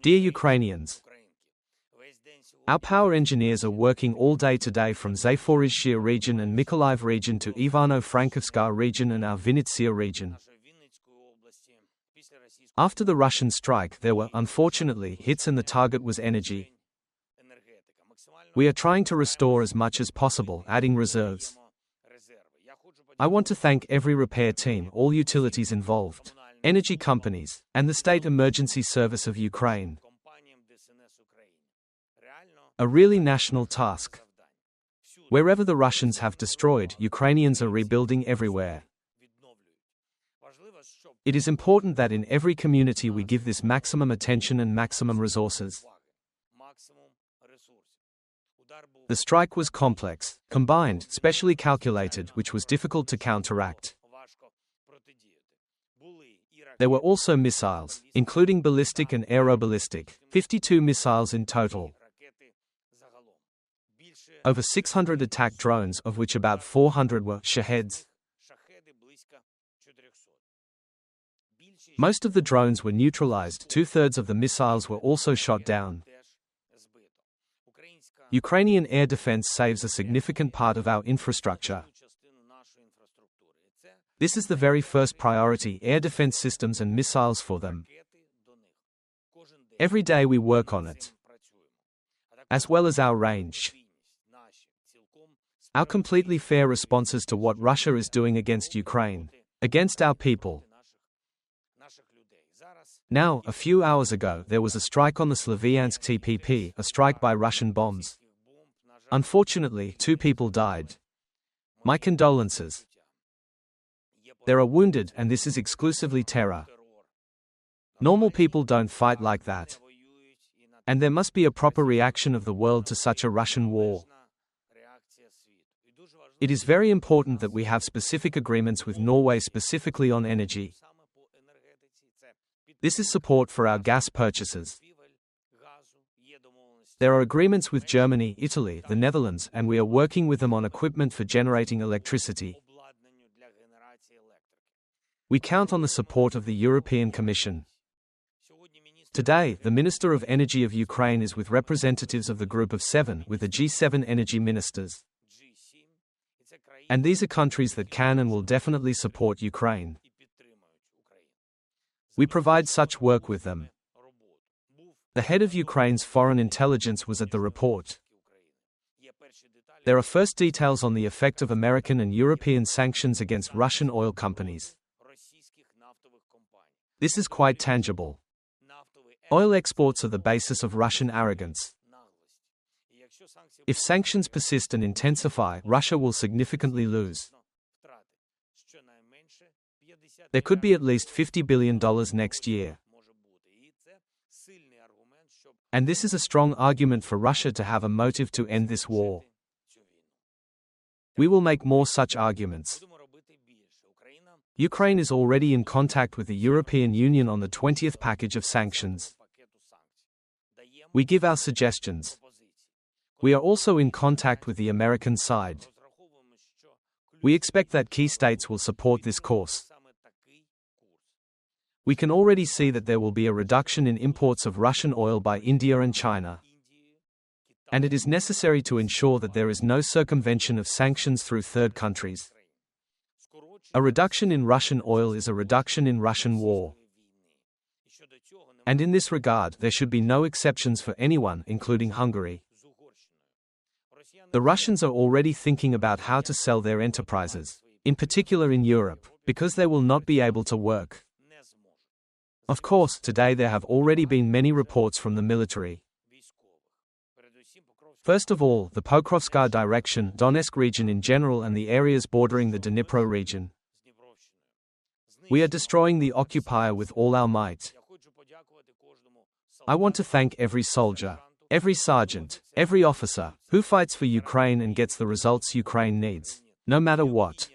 Dear Ukrainians, our power engineers are working all day today from Zaporizhzhia region and Mykolaiv region to Ivano-Frankivska region and our Vinnytsia region. After the Russian strike, there were, unfortunately, hits and the target was energy. We are trying to restore as much as possible, adding reserves. I want to thank every repair team, all utilities involved, energy companies, and the State Emergency Service of Ukraine. A really national task. Wherever the Russians have destroyed, Ukrainians are rebuilding everywhere. It is important that in every community we give this maximum attention and maximum resources. The strike was complex, combined, specially calculated, which was difficult to counteract. There were also missiles, including ballistic and aeroballistic, 52 missiles in total. Over 600 attack drones, of which about 400 were Shaheds. Most of the drones were neutralized, two-thirds of the missiles were also shot down. Ukrainian air defense saves a significant part of our infrastructure. This is the very first priority, air defense systems and missiles for them. Every day we work on it, as well as our range. Our completely fair responses to what Russia is doing against Ukraine, against our people. Now, a few hours ago, there was a strike on the Slavyansk TPP, a strike by Russian bombs. Unfortunately, 2 people died. My condolences. There are wounded, and this is exclusively terror. Normal people don't fight like that. And there must be a proper reaction of the world to such a Russian war. It is very important that we have specific agreements with Norway specifically on energy. This is support for our gas purchases. There are agreements with Germany, Italy, the Netherlands, and we are working with them on equipment for generating electricity. We count on the support of the European Commission. Today, the Minister of Energy of Ukraine is with representatives of the Group of 7, with the G7 energy ministers. And these are countries that can and will definitely support Ukraine. We provide such work with them. The head of Ukraine's foreign intelligence was at the report. There are first details on the effect of American and European sanctions against Russian oil companies. This is quite tangible. Oil exports are the basis of Russian arrogance. If sanctions persist and intensify, Russia will significantly lose. There could be at least $50 billion next year. And this is a strong argument for Russia to have a motive to end this war. We will make more such arguments. Ukraine is already in contact with the European Union on the 20th package of sanctions. We give our suggestions. We are also in contact with the American side. We expect that key states will support this course. We can already see that there will be a reduction in imports of Russian oil by India and China. And it is necessary to ensure that there is no circumvention of sanctions through third countries. A reduction in Russian oil is a reduction in Russian war. And in this regard, there should be no exceptions for anyone, including Hungary. The Russians are already thinking about how to sell their enterprises, in particular in Europe, because they will not be able to work. Of course, today there have already been many reports from the military. First of all, the Pokrovska direction, Donetsk region in general and the areas bordering the Dnipro region. We are destroying the occupier with all our might. I want to thank every soldier, every sergeant, every officer, who fights for Ukraine and gets the results Ukraine needs, no matter what.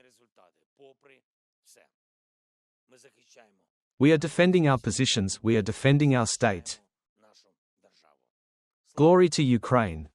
We are defending our positions, we are defending our state. Glory to Ukraine.